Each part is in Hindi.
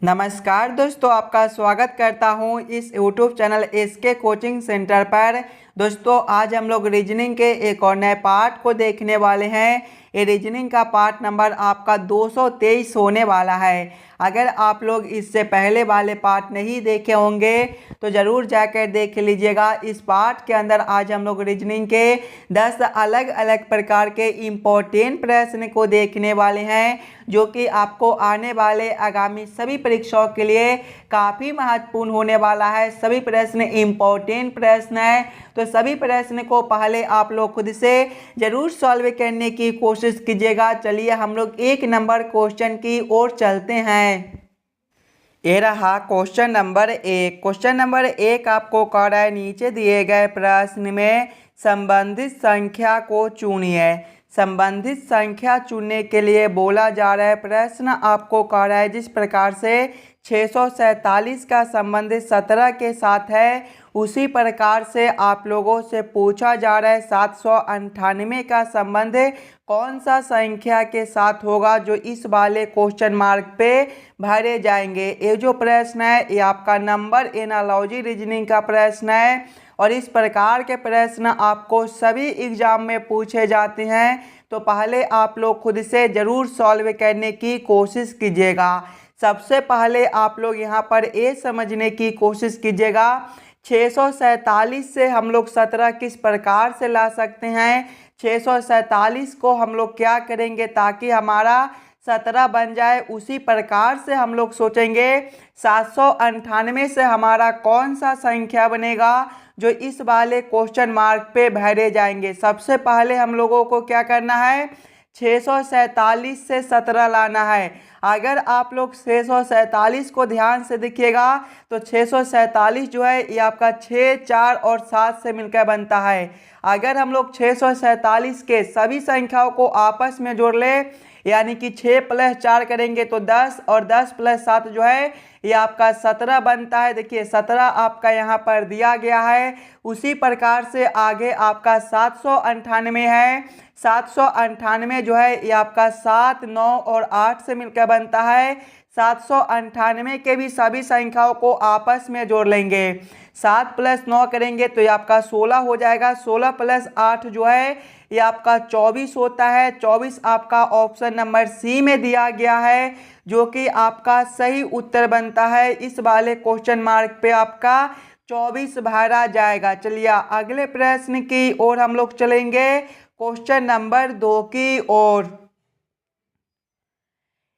नमस्कार दोस्तों, आपका स्वागत करता हूं इस YouTube channel SK coaching centre पर। दोस्तों आज हम लोग रीजनिंग के एक और नए पार्ट को देखने वाले हैं। ये रीजनिंग का पार्ट नंबर आपका 223 होने वाला है। अगर आप लोग इससे पहले वाले पार्ट नहीं देखे होंगे तो ज़रूर जाकर देख लीजिएगा। इस पार्ट के अंदर आज हम लोग रीजनिंग के 10 अलग अलग प्रकार के इम्पोर्टेंट प्रश्न को देखने वाले हैं, जो कि आपको आने वाले आगामी सभी परीक्षाओं के लिए काफ़ी महत्वपूर्ण होने वाला है। सभी प्रश्न इम्पोर्टेंट प्रश्न है, तो सभी प्रश्न को पहले आप लोग खुद से ज़रूर सॉल्व करने की कोशिश कीजिएगा। चलिए हम लोग एक नंबर क्वेश्चन की ओर चलते हैं। ये रहा क्वेश्चन नंबर 1। क्वेश्चन नंबर 1 आपको कह रहा है नीचे दिए गए प्रश्न में संबंधित संख्या को चुनिए। संबंधित संख्या चुनने के लिए बोला जा रहा है। प्रश्न आपको कह रहा है जिस प्रकार से 647 का संबंधित 17 के साथ है, उसी प्रकार से आप लोगों से पूछा जा रहा है 798 का संबंध कौन सा संख्या के साथ होगा, जो इस वाले क्वेश्चन मार्क पे भरे जाएंगे। ये जो प्रश्न है ये आपका नंबर एनालॉजी रीजनिंग का प्रश्न है, और इस प्रकार के प्रश्न आपको सभी एग्जाम में पूछे जाते हैं। तो पहले आप लोग खुद से ज़रूर सॉल्व करने की कोशिश कीजिएगा। सबसे पहले आप लोग यहाँ पर ये समझने की कोशिश कीजिएगा 647 से हम लोग 17 किस प्रकार से ला सकते हैं। 647 को हम लोग क्या करेंगे ताकि हमारा 17 बन जाए, उसी प्रकार से हम लोग सोचेंगे 798 से हमारा कौन सा संख्या बनेगा जो इस वाले क्वेश्चन मार्क पे भरे जाएंगे। सबसे पहले हम लोगों को क्या करना है, 647 से 17 लाना है। अगर आप लोग 647 को ध्यान से देखिएगा तो 647 जो है ये आपका 6, 4 और 7 से मिलकर बनता है। अगर हम लोग 647 के सभी संख्याओं को आपस में जोड़ ले, यानी कि 6 + 4 करेंगे तो 10 और 10 + 7 जो है ये आपका 17 बनता है। देखिए 17 आपका यहाँ पर दिया गया है। उसी प्रकार से आगे आपका 798 है। 798 जो है ये आपका 7, 9 और 8 से मिलकर बनता है। 798 के भी सभी संख्याओं को आपस में जोड़ लेंगे। 7 + 9 करेंगे तो ये आपका 16 हो जाएगा। 16 + 8 जो है ये आपका 24 होता है। 24 आपका ऑप्शन नंबर सी में दिया गया है, जो कि आपका सही उत्तर बनता है। इस वाले क्वेश्चन मार्क पे आपका 24 भरा जाएगा। चलिए अगले प्रश्न की ओर हम लोग चलेंगे, क्वेश्चन नंबर 2 की ओर।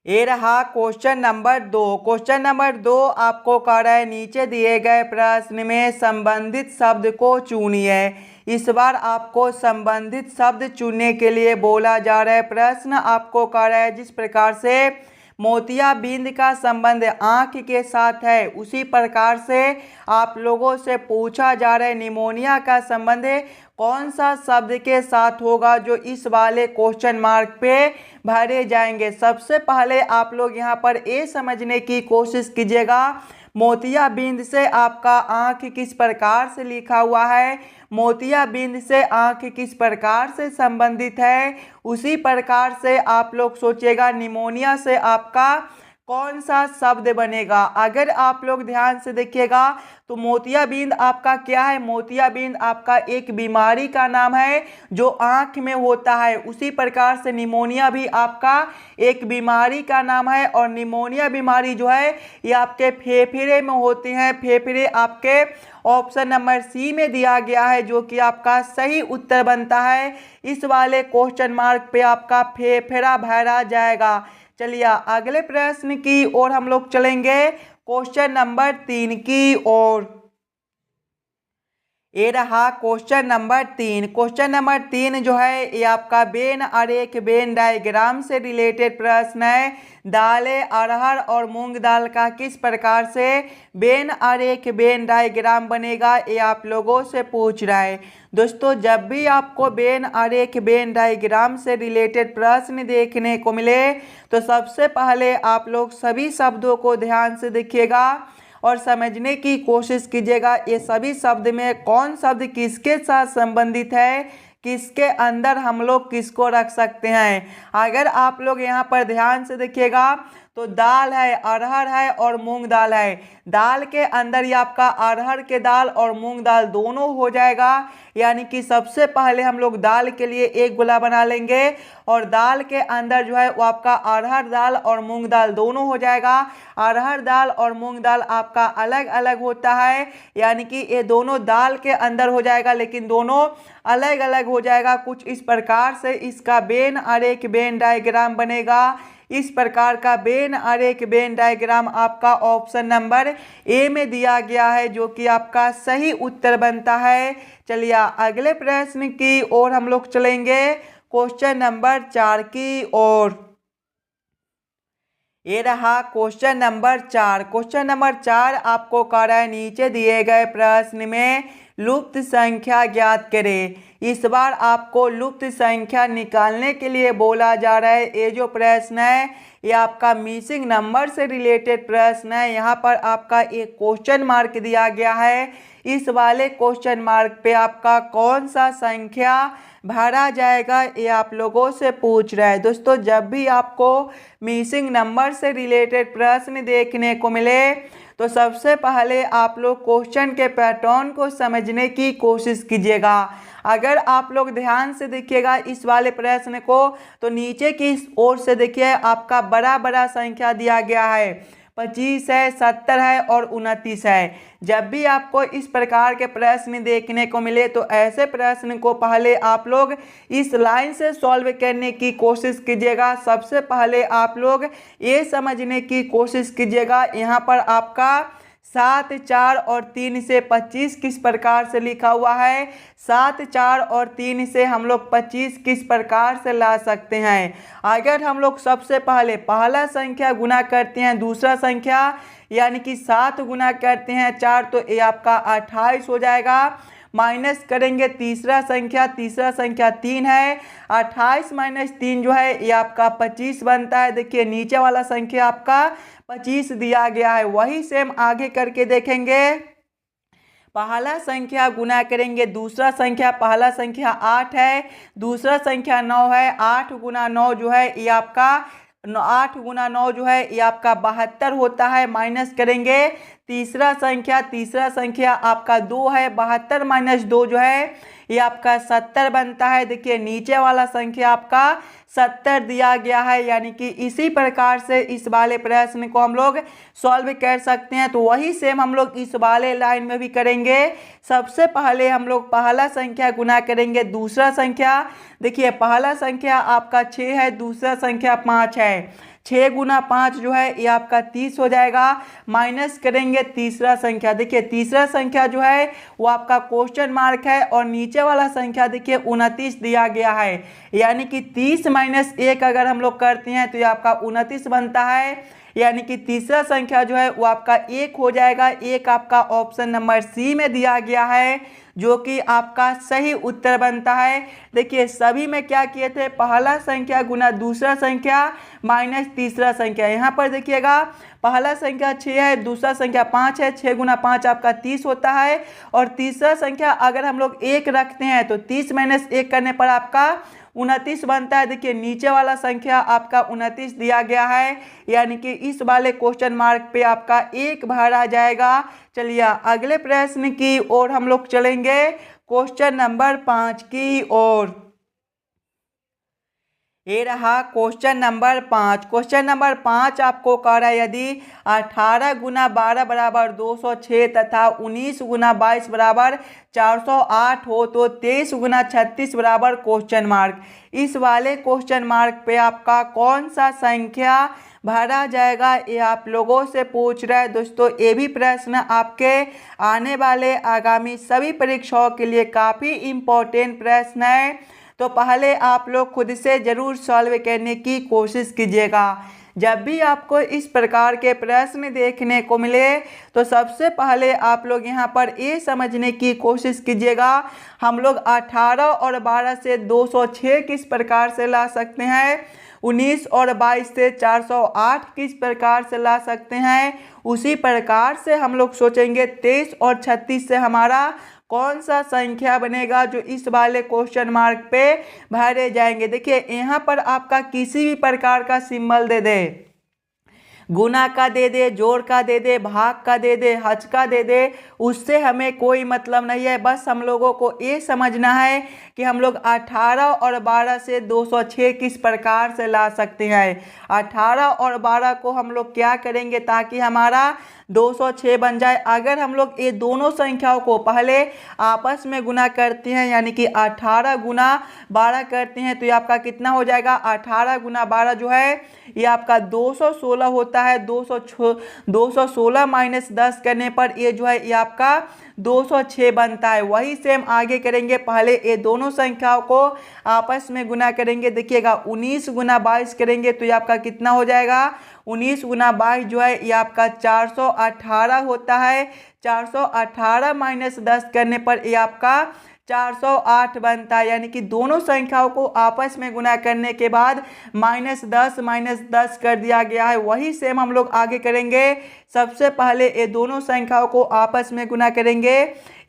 ये रहा क्वेश्चन नंबर 2। क्वेश्चन नंबर 2 आपको कह रहा है नीचे दिए गए प्रश्न में संबंधित शब्द को चुनिए। इस बार आपको संबंधित शब्द चुनने के लिए बोला जा रहा है। प्रश्न आपको कह रहा है जिस प्रकार से मोतियाबिंद का संबंध आँख के साथ है, उसी प्रकार से आप लोगों से पूछा जा रहा है निमोनिया का संबंध कौन सा शब्द के साथ होगा, जो इस वाले क्वेश्चन मार्क पे भरे जाएंगे। सबसे पहले आप लोग यहाँ पर ये समझने की कोशिश कीजिएगा मोतियाबिंद से आपका आँख किस प्रकार से लिखा हुआ है, मोतियाबिंद से आँख किस प्रकार से संबंधित है। उसी प्रकार से आप लोग सोचिएगा निमोनिया से आपका कौन सा शब्द बनेगा। अगर आप लोग ध्यान से देखिएगा तो मोतियाबिंद आपका क्या है, मोतियाबिंद आपका एक बीमारी का नाम है जो आँख में होता है। उसी प्रकार से निमोनिया भी आपका एक बीमारी का नाम है, और निमोनिया बीमारी जो है ये आपके फेफड़े में होती है। फेफड़े आपके ऑप्शन नंबर सी में दिया गया है, जो कि आपका सही उत्तर बनता है। इस वाले क्वेश्चन मार्क पे आपका फेफड़ा भरा जाएगा। चलिए अगले प्रश्न की ओर हम लोग चलेंगे, क्वेश्चन नंबर 3 की ओर। ये रहा क्वेश्चन नंबर 3। क्वेश्चन नंबर 3 जो है ये आपका वेन आरेख वेन डायग्राम से रिलेटेड प्रश्न है। दालें अरहर और मूंग दाल का किस प्रकार से वेन आरेख वेन डायग्राम बनेगा, ये आप लोगों से पूछ रहा है। दोस्तों जब भी आपको वेन आरेख वेन डायग्राम से रिलेटेड प्रश्न देखने को मिले तो सबसे पहले आप लोग सभी शब्दों को ध्यान से देखिएगा और समझने की कोशिश कीजिएगा ये सभी शब्द में कौन शब्द किसके साथ संबंधित है, किसके अंदर हम लोग किसको रख सकते हैं। अगर आप लोग यहाँ पर ध्यान से देखिएगा तो दाल है, अरहर है और मूंग दाल है। दाल के अंदर ये आपका अरहर के दाल और मूंग दाल दोनों हो जाएगा, यानी कि सबसे पहले हम लोग दाल के लिए एक गोला बना लेंगे और दाल के अंदर जो है वो आपका अरहर दाल और मूंग दाल दोनों हो जाएगा। अरहर दाल और मूंग दाल आपका अलग अलग होता है, यानी कि ये दोनों दाल के अंदर हो जाएगा लेकिन दोनों अलग अलग हो जाएगा। कुछ इस प्रकार से इसका वेन आरेख वेन डायग्राम बनेगा। इस प्रकार का वेन आरेख वेन डायग्राम आपका ऑप्शन नंबर ए में दिया गया है, जो कि आपका सही उत्तर बनता है। चलिए अगले प्रश्न की ओर हम लोग चलेंगे, क्वेश्चन नंबर 4 की ओर। ये रहा क्वेश्चन नंबर 4। क्वेश्चन नंबर 4 आपको कह रहा है नीचे दिए गए प्रश्न में लुप्त संख्या ज्ञात करें। इस बार आपको लुप्त संख्या निकालने के लिए बोला जा रहा है। ये जो प्रश्न है ये आपका मिसिंग नंबर से रिलेटेड प्रश्न है। यहाँ पर आपका एक क्वेश्चन मार्क दिया गया है। इस वाले क्वेश्चन मार्क पे आपका कौन सा संख्या भरा जाएगा ये आप लोगों से पूछ रहा है। दोस्तों जब भी आपको मिसिंग नंबर से रिलेटेड प्रश्न देखने को मिले तो सबसे पहले आप लोग क्वेश्चन के पैटर्न को समझने की कोशिश कीजिएगा। अगर आप लोग ध्यान से देखिएगा इस वाले प्रश्न को तो नीचे की ओर से देखिए आपका बड़ा बड़ा संख्या दिया गया है, 25 है, 70 है और 29 है। जब भी आपको इस प्रकार के प्रश्न देखने को मिले तो ऐसे प्रश्न को पहले आप लोग इस लाइन से सॉल्व करने की कोशिश कीजिएगा। सबसे पहले आप लोग ये समझने की कोशिश कीजिएगा यहाँ पर आपका 7, 4 और 3 से 25 किस प्रकार से लिखा हुआ है। 7, 4 और 3 से हम लोग 25 किस प्रकार से ला सकते हैं। अगर हम लोग सबसे पहले पहला संख्या गुना करते हैं दूसरा संख्या, यानी कि 7 गुना करते हैं 4 तो ये आपका 28 हो जाएगा। माइनस करेंगे तीसरा संख्या 3 है, 28 माइनस 3 जो है ये आपका 25 बनता है। देखिए नीचे वाला संख्या आपका 25 दिया गया है। वही सेम आगे करके देखेंगे, पहला संख्या गुना करेंगे दूसरा संख्या, पहला संख्या 8 है, दूसरा संख्या 9 है। 8 गुना 9 जो है ये आपका 8 गुना 9 जो है ये आपका 72 होता है। माइनस करेंगे तीसरा संख्या आपका 2 है, 72 माइनस 2 जो है ये आपका 70 बनता है। देखिए नीचे वाला संख्या आपका 70 दिया गया है, यानी कि इसी प्रकार से इस वाले प्रश्न को हम लोग सॉल्व कर सकते हैं। तो वही सेम हम लोग इस वाले लाइन में भी करेंगे। सबसे पहले हम लोग पहला संख्या गुना करेंगे दूसरा संख्या। देखिए पहला संख्या आपका 6 है, दूसरा संख्या 5 है। 6 गुना 5 जो है ये आपका 30 हो जाएगा। माइनस करेंगे तीसरा संख्या, देखिए तीसरा संख्या जो है वो आपका क्वेश्चन मार्क है और नीचे वाला संख्या देखिए 29 दिया गया है, यानी कि 30 माइनस 1 अगर हम लोग करते हैं तो ये आपका 29 बनता है। यानी कि तीसरा संख्या जो है वो आपका 1 हो जाएगा। 1 आपका ऑप्शन नंबर सी में दिया गया है, जो कि आपका सही उत्तर बनता है। देखिए सभी में क्या किए थे, पहला संख्या गुना दूसरा संख्या माइनस तीसरा संख्या। यहाँ पर देखिएगा पहला संख्या 6 है, दूसरा संख्या 5 है। 6 गुना 5 आपका 30 होता है और तीसरा संख्या अगर हम लोग 1 रखते हैं तो 30 माइनस 1 करने पर आपका 29 बनता है। देखिए नीचे वाला संख्या आपका 29 दिया गया है, यानी कि इस वाले क्वेश्चन मार्क पे आपका 1 भरा जाएगा। चलिए अगले प्रश्न की ओर हम लोग चलेंगे, क्वेश्चन नंबर 5 की ओर। ये रहा क्वेश्चन नंबर 5। क्वेश्चन नंबर 5 आपको कह रहा है यदि 18 गुना 12 बराबर 206 तथा 19 गुना 22 बराबर 408 हो तो 23 गुना 36 बराबर क्वेश्चन मार्क। इस वाले क्वेश्चन मार्क पे आपका कौन सा संख्या भरा जाएगा ये आप लोगों से पूछ रहा है। दोस्तों ये भी प्रश्न आपके आने वाले आगामी सभी परीक्षाओं के लिए काफ़ी इम्पोर्टेंट प्रश्न है, तो पहले आप लोग खुद से ज़रूर सॉल्व करने की कोशिश कीजिएगा। जब भी आपको इस प्रकार के प्रश्न देखने को मिले तो सबसे पहले आप लोग यहाँ पर ये समझने की कोशिश कीजिएगा, हम लोग 18 और 12 से 206 किस प्रकार से ला सकते हैं, 19 और 22 से 408 किस प्रकार से ला सकते हैं। उसी प्रकार से हम लोग सोचेंगे 23 और 36 से हमारा कौन सा संख्या बनेगा जो इस वाले क्वेश्चन मार्क पे भरे जाएंगे। देखिए यहाँ पर आपका किसी भी प्रकार का सिंबल दे दे, गुना का दे दे, जोड़ का दे दे, भाग का दे दे, हज का दे दे, उससे हमें कोई मतलब नहीं है। बस हम लोगों को ये समझना है कि हम लोग 18 और 12 से 206 किस प्रकार से ला सकते हैं। 18 और 12 को हम लोग क्या करेंगे ताकि हमारा 206 बन जाए। अगर हम लोग ये दोनों संख्याओं को पहले आपस में गुना करते हैं, यानी कि 18 गुना 12 करते हैं, तो ये आपका कितना हो जाएगा, 18 गुना 12 जो है ये आपका 216 होता है। 216 माइनस 10 करने पर ये जो है ये आपका 206 बनता है। वही सेम आगे करेंगे, पहले ये दोनों संख्याओं को आपस में गुना करेंगे। देखिएगा 19 गुना 22 करेंगे तो ये आपका कितना हो जाएगा, 19 गुना 22 जो है ये आपका 418 होता है। 418 माइनस 10 करने पर ये आपका 408 बनता है। यानी कि दोनों संख्याओं को आपस में गुना करने के बाद माइनस 10 कर दिया गया है। वही सेम हम लोग आगे करेंगे। सबसे पहले ये दोनों संख्याओं को आपस में गुना करेंगे,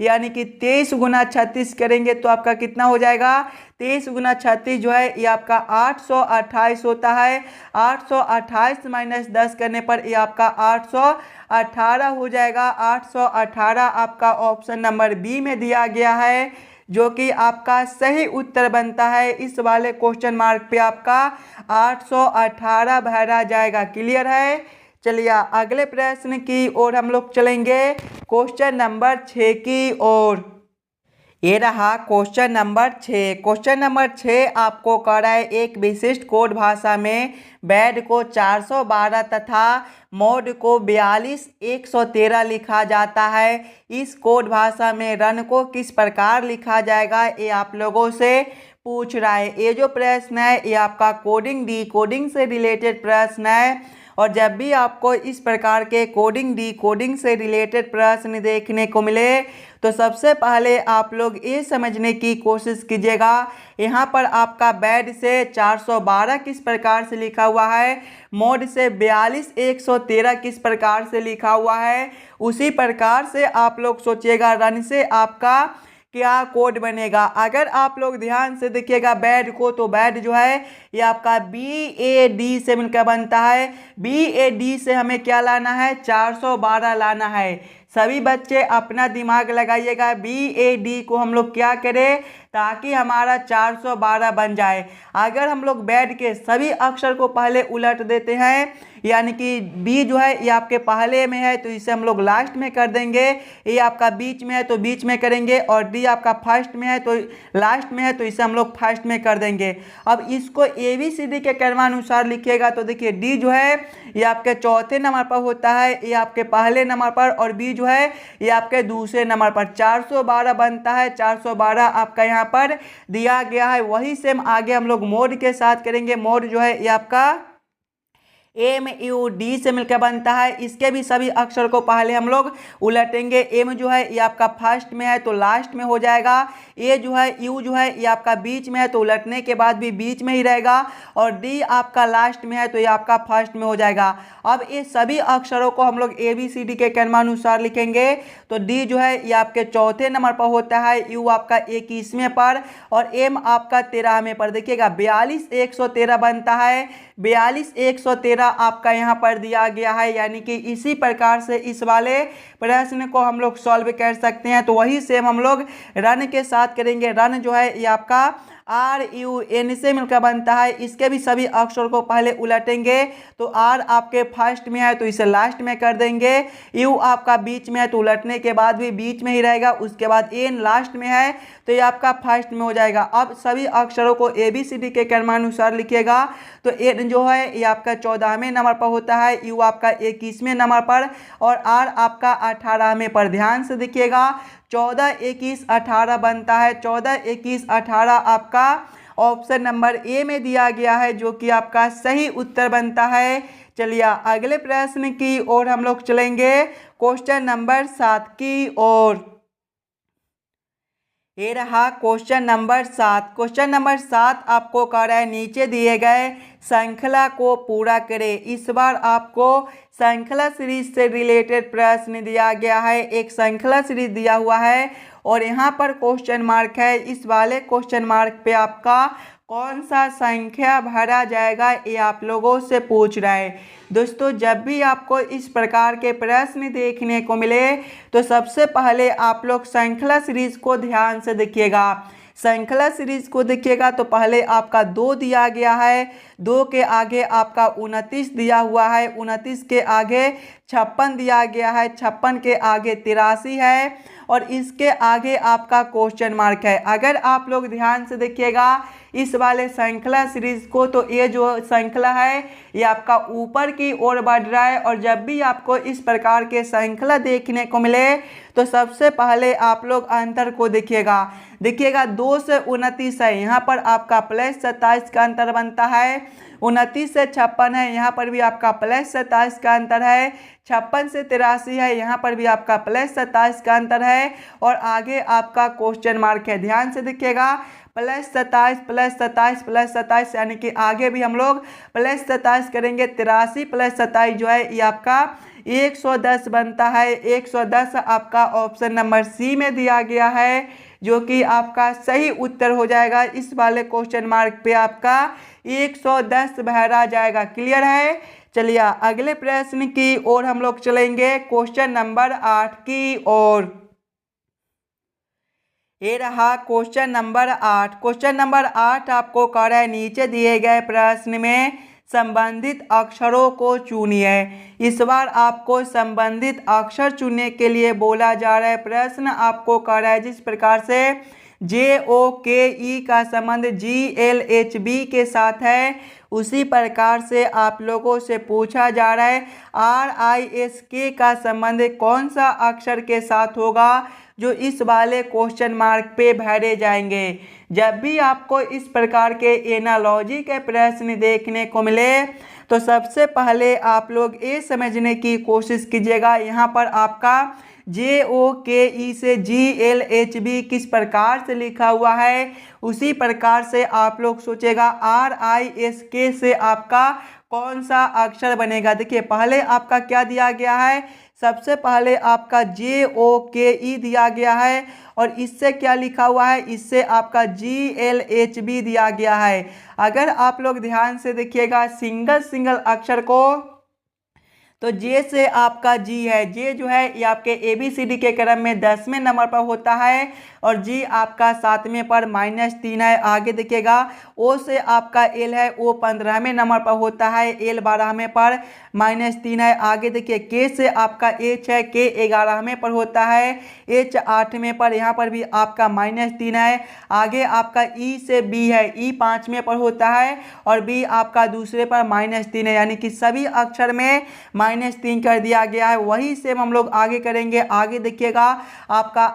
यानी कि 23 गुना 36 करेंगे तो आपका कितना हो जाएगा, 23 गुना 36 जो है ये आपका 828 होता है। 828 माइनस 10 करने पर ये आपका 818 हो जाएगा। 818 आपका ऑप्शन नंबर बी में दिया गया है, जो कि आपका सही उत्तर बनता है। इस वाले क्वेश्चन मार्क पे आपका 818 भरा जाएगा। क्लियर है। चलिए अगले प्रश्न की ओर हम लोग चलेंगे, क्वेश्चन नंबर 6 की ओर। ये रहा क्वेश्चन नंबर 6। क्वेश्चन नंबर 6 आपको कह रहा है एक विशिष्ट कोड भाषा में बैड को 412 तथा मोड को 42113 लिखा जाता है। इस कोड भाषा में रन को किस प्रकार लिखा जाएगा, ये आप लोगों से पूछ रहा है। ये जो प्रश्न है ये आपका कोडिंग डी कोडिंग से रिलेटेड प्रश्न है। और जब भी आपको इस प्रकार के कोडिंग डी कोडिंग से रिलेटेड प्रश्न देखने को मिले तो सबसे पहले आप लोग ये समझने की कोशिश कीजिएगा, यहाँ पर आपका बैड से 412 किस प्रकार से लिखा हुआ है, मोड से 42113 किस प्रकार से लिखा हुआ है। उसी प्रकार से आप लोग सोचिएगा रन से आपका क्या कोड बनेगा। अगर आप लोग ध्यान से देखिएगा बैड को, तो बैड जो है ये आपका BAD से मिलकर बनता है। BAD से हमें क्या लाना है, 412 लाना है। सभी बच्चे अपना दिमाग लगाइएगा, BAD को हम लोग क्या करें ताकि हमारा 412 बन जाए। अगर हम लोग बैड के सभी अक्षर को पहले उलट देते हैं, यानी कि बी जो है ये आपके पहले में है तो इसे हम लोग लास्ट में कर देंगे, ये आपका बीच में है तो बीच में करेंगे, और डी आपका फर्स्ट में है तो लास्ट में है तो इसे हम लोग फर्स्ट में कर देंगे। अब इसको ABCD के क्रमानुसार लिखिएगा तो देखिए डी जो है ये आपके चौथे नंबर पर होता है, ये आपके पहले नंबर पर, और बी जो है ये आपके दूसरे नंबर पर। 412 बनता है। 412 आपका यहाँ पर दिया गया है। वही सेम आगे हम लोग मोड के साथ करेंगे। मोड जो है ये आपका MUD से मिलकर बनता है। इसके भी सभी अक्षर को पहले हम लोग उलटेंगे। M जो है ये आपका फर्स्ट में है तो लास्ट में हो जाएगा। A जो है U जो है ये आपका बीच में है तो उलटने के बाद भी बीच में ही रहेगा, और D आपका लास्ट में है तो ये आपका फर्स्ट में हो जाएगा। अब ये सभी अक्षरों को हम लोग ABCD के क्रमानुसार लिखेंगे तो D जो है ये आपके चौथे नंबर पर होता है, U आपका 21वें पर, और M आपका 13वें पर। देखिएगा 42113 बनता है। 42113 आपका यहाँ पर दिया गया है। यानी कि इसी प्रकार से इस वाले प्रश्न को हम लोग सॉल्व कर सकते हैं। तो वही सेम हम लोग रन के साथ करेंगे। रन जो है ये आपका RUN से मिलकर बनता है। इसके भी सभी अक्षर को पहले उलटेंगे तो R आपके फर्स्ट में है तो इसे लास्ट में कर देंगे। U आपका बीच में है तो उलटने के बाद भी बीच में ही रहेगा। उसके बाद N लास्ट में है तो ये आपका फर्स्ट में हो जाएगा। अब सभी अक्षरों को ABCD के क्रमानुसार लिखिएगा तो N जो है ये आपका 14वें नंबर पर होता है, U आपका 21वें नंबर पर, और R आपका 18वें पर। ध्यान से देखिएगा 14 21 18 बनता है। 14 21 18 आपका ऑप्शन नंबर A में दिया गया है, जो कि आपका सही उत्तर बनता है। चलिए अगले प्रश्न की ओर हम लोग चलेंगे, क्वेश्चन नंबर 7 की ओर। ये रहा क्वेश्चन नंबर 7। क्वेश्चन नंबर 7 आपको कह रहा है नीचे दिए गए श्रृंखला को पूरा करें। इस बार आपको श्रृंखला सीरीज से रिलेटेड प्रश्न दिया गया है। एक श्रृंखला सीरीज दिया हुआ है और यहाँ पर क्वेश्चन मार्क है। इस वाले क्वेश्चन मार्क पे आपका कौन सा संख्या भरा जाएगा, ये आप लोगों से पूछ रहा है। दोस्तों जब भी आपको इस प्रकार के प्रश्न देखने को मिले तो सबसे पहले आप लोग श्रृंखला सीरीज को ध्यान से देखिएगा। श्रृंखला सीरीज को देखिएगा तो पहले आपका 2 दिया गया है, 2 के आगे आपका 29 दिया हुआ है, 29 के आगे 56 दिया गया है, 56 के आगे 83 है और इसके आगे आपका क्वेश्चन मार्क है। अगर आप लोग ध्यान से देखिएगा इस वाले श्रृंखला सीरीज को तो ये जो श्रृंखला है ये आपका ऊपर की ओर बढ़ रहा है। और जब भी आपको इस प्रकार के श्रृंखला देखने को मिले तो सबसे पहले आप लोग अंतर को देखिएगा। 2 से 29 है, यहाँ पर आपका +27 का अंतर बनता है। 29 से 56 है, यहाँ पर भी आपका +27 का अंतर है। 56 से 83 है, यहाँ पर भी आपका +27 का अंतर है और आगे आपका क्वेश्चन मार्क है। ध्यान से देखिएगा +27 +27 +27 यानी कि आगे भी हम लोग +27 करेंगे। 83 + 27 जो है ये आपका 110 बनता है। 110 आपका ऑप्शन नंबर सी में दिया गया है जो कि आपका सही उत्तर हो जाएगा। इस वाले क्वेश्चन मार्क पे आपका 110 भरा जाएगा। क्लियर है। चलिए अगले प्रश्न की ओर हम लोग चलेंगे, क्वेश्चन नंबर 8 की ओर। ये रहा क्वेश्चन नंबर 8। क्वेश्चन नंबर 8 आपको कह रहा है नीचे दिए गए प्रश्न में संबंधित अक्षरों को चुनिए। इस बार आपको संबंधित अक्षर चुनने के लिए बोला जा रहा है। प्रश्न आपको कह रहा है जिस प्रकार से JOKE का संबंध GLHB के साथ है उसी प्रकार से आप लोगों से पूछा जा रहा है RISK का संबंध कौन सा अक्षर के साथ होगा जो इस वाले क्वेश्चन मार्क पे भरे जाएंगे। जब भी आपको इस प्रकार के एनालॉजी के प्रश्न देखने को मिले तो सबसे पहले आप लोग ये समझने की कोशिश कीजिएगा यहाँ पर आपका JOKE से GLHB किस प्रकार से लिखा हुआ है उसी प्रकार से आप लोग सोचेगा RISK से आपका कौन सा अक्षर बनेगा। देखिए पहले आपका क्या दिया गया है, सबसे पहले आपका JOKE दिया गया है और इससे क्या लिखा हुआ है, इससे आपका GLHB दिया गया है। अगर आप लोग ध्यान से देखिएगा सिंगल अक्षर को तो जे से आपका जी है। जे जो है ये आपके ABCD के क्रम में 10वें नंबर पर होता है और जी आपका 7वें पर -3 है। आगे देखिएगा ओ से आपका एल है, ओ 15वें नंबर पर होता है, एल 12वें पर -3 है। आगे देखिए के से आपका एच है, के 11वें पर होता है, एच 8वें पर, यहाँ पर भी आपका -3 है। आगे आपका ई से बी है, ई 5वें पर होता है और बी आपका दूसरे पर -3 है, यानी कि सभी अक्षर में -3 कर दिया गया है। वही सेम हम लोग आगे करेंगे। आगे देखिएगा आपका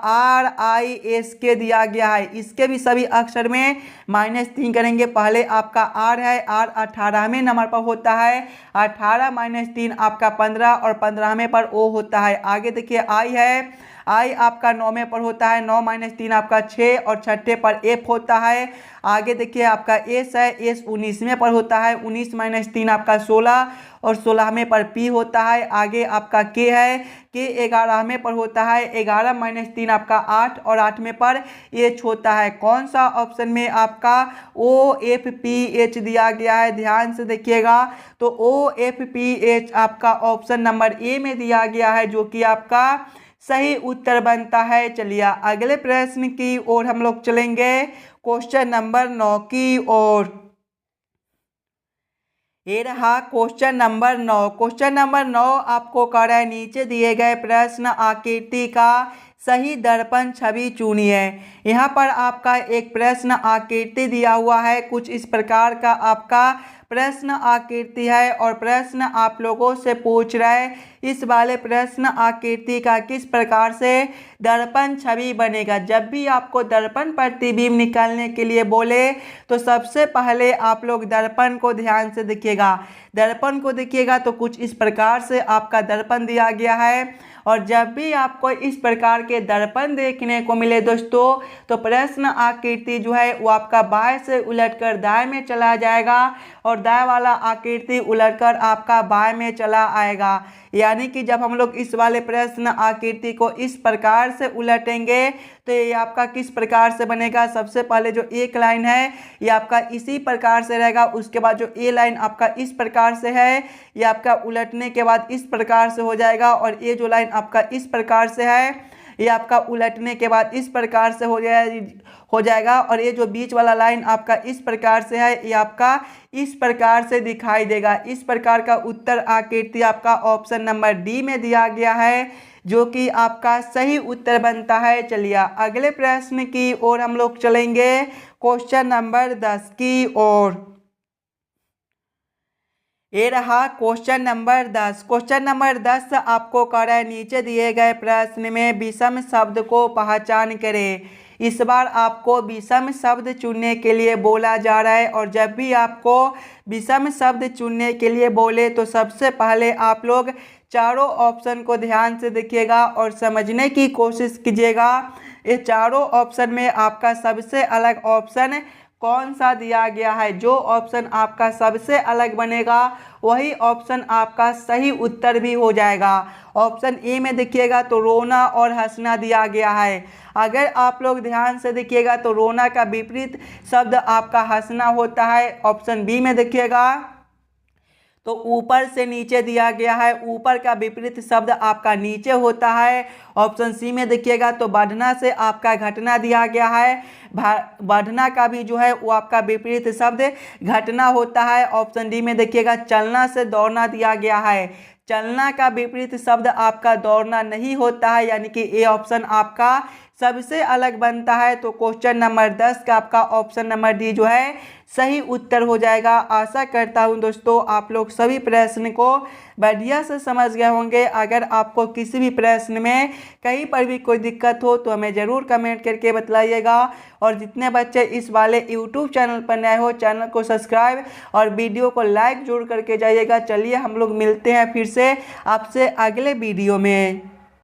RISK दिया गया है, इसके भी सभी अक्षर में -3 करेंगे। पहले आपका आर है, आर 18वें नंबर पर होता है, 18 -3 आपका 15 और 15वें पर ओ होता है। आगे देखिए आई है, आई आपका 9वें पर होता है, 9 -3 आपका 6 और 6ठे पर एफ होता है। आगे देखिए आपका एस है, एस 19वें पर होता है, 19 -3 आपका 16 और 16वें पर पी होता है। आगे आपका के है, के 11वें पर होता है, 11 -3 आपका 8 और 8वें पर एच होता है। कौन सा ऑप्शन में आपका OFPH दिया गया है, ध्यान से देखिएगा तो OFPH आपका ऑप्शन नंबर ए में दिया गया है जो कि आपका सही उत्तर बनता है। चलिए अगले प्रश्न की ओर हम लोग चलेंगे, क्वेश्चन नंबर 9 की ओर। ये रहा क्वेश्चन नंबर 9। क्वेश्चन नंबर 9 आपको कह रहा है नीचे दिए गए प्रश्न आकृति का सही दर्पण छवि चुनिए। यहाँ पर आपका एक प्रश्न आकृति दिया हुआ है, कुछ इस प्रकार का आपका प्रश्न आकृति है और प्रश्न आप लोगों से पूछ रहा है इस वाले प्रश्न आकृति का किस प्रकार से दर्पण छवि बनेगा। जब भी आपको दर्पण प्रतिबिंब निकालने के लिए बोले तो सबसे पहले आप लोग दर्पण को ध्यान से देखिएगा। दर्पण को देखिएगा तो कुछ इस प्रकार से आपका दर्पण दिया गया है और जब भी आपको इस प्रकार के दर्पण देखने को मिले दोस्तों तो प्रश्न आकृति जो है वो आपका बाएं से उलटकर दाएं में चला जाएगा और दाएं वाला आकृति उलटकर आपका बाएं में चला आएगा। यानी कि जब हम लोग इस वाले प्रश्न आकृति को इस प्रकार से उलटेंगे तो तो ये आपका किस प्रकार से बनेगा, सबसे पहले जो एक लाइन है ये आपका इसी प्रकार से रहेगा। उसके बाद जो ए लाइन आपका इस प्रकार से है ये आपका उलटने के बाद इस प्रकार से हो जाएगा, और ये जो लाइन आपका इस प्रकार से है ये आपका उलटने के बाद इस प्रकार से हो जाएगा, और ये जो बीच वाला लाइन आपका इस प्रकार से है ये आपका इस प्रकार से दिखाई देगा। इस प्रकार का उत्तर आकृति आपका ऑप्शन नंबर डी में दिया गया है, जो कि आपका सही उत्तर बनता है। चलिए अगले प्रश्न की ओर हम लोग चलेंगे, क्वेश्चन नंबर 10 की ओर। ये रहा क्वेश्चन नंबर 10। क्वेश्चन नंबर 10 आपको कह रहा है नीचे दिए गए प्रश्न में विषम शब्द को पहचान करें। इस बार आपको विषम शब्द चुनने के लिए बोला जा रहा है, और जब भी आपको विषम शब्द चुनने के लिए बोले तो सबसे पहले आप लोग चारों ऑप्शन को ध्यान से देखिएगा और समझने की कोशिश कीजिएगा। ये चारों ऑप्शन में आपका सबसे अलग ऑप्शन कौन सा दिया गया है। जो ऑप्शन आपका सबसे अलग बनेगा वही ऑप्शन आपका सही उत्तर भी हो जाएगा। ऑप्शन ए में देखिएगा तो रोना और हंसना दिया गया है। अगर आप लोग ध्यान से देखिएगा तो रोना का विपरीत शब्द आपका हंसना होता है। ऑप्शन बी में देखिएगा तो ऊपर से नीचे दिया गया है, ऊपर का विपरीत शब्द आपका नीचे होता है। ऑप्शन सी में देखिएगा तो बढ़ना से आपका घटना दिया गया है, बढ़ना का भी जो है वो आपका विपरीत शब्द घटना होता है। ऑप्शन डी में देखिएगा चलना से दौड़ना दिया गया है, चलना का विपरीत शब्द आपका दौड़ना नहीं होता है, यानी कि ए ऑप्शन आपका सबसे अलग बनता है। तो क्वेश्चन नंबर 10 का आपका ऑप्शन नंबर डी जो है सही उत्तर हो जाएगा। आशा करता हूं दोस्तों आप लोग सभी प्रश्न को बढ़िया से समझ गए होंगे। अगर आपको किसी भी प्रश्न में कहीं पर भी कोई दिक्कत हो तो हमें ज़रूर कमेंट करके बतलाइएगा, और जितने बच्चे इस वाले यूट्यूब चैनल पर नए हो चैनल को सब्सक्राइब और वीडियो को लाइक जरूर करके जाइएगा। चलिए हम लोग मिलते हैं फिर से आपसे अगले वीडियो में।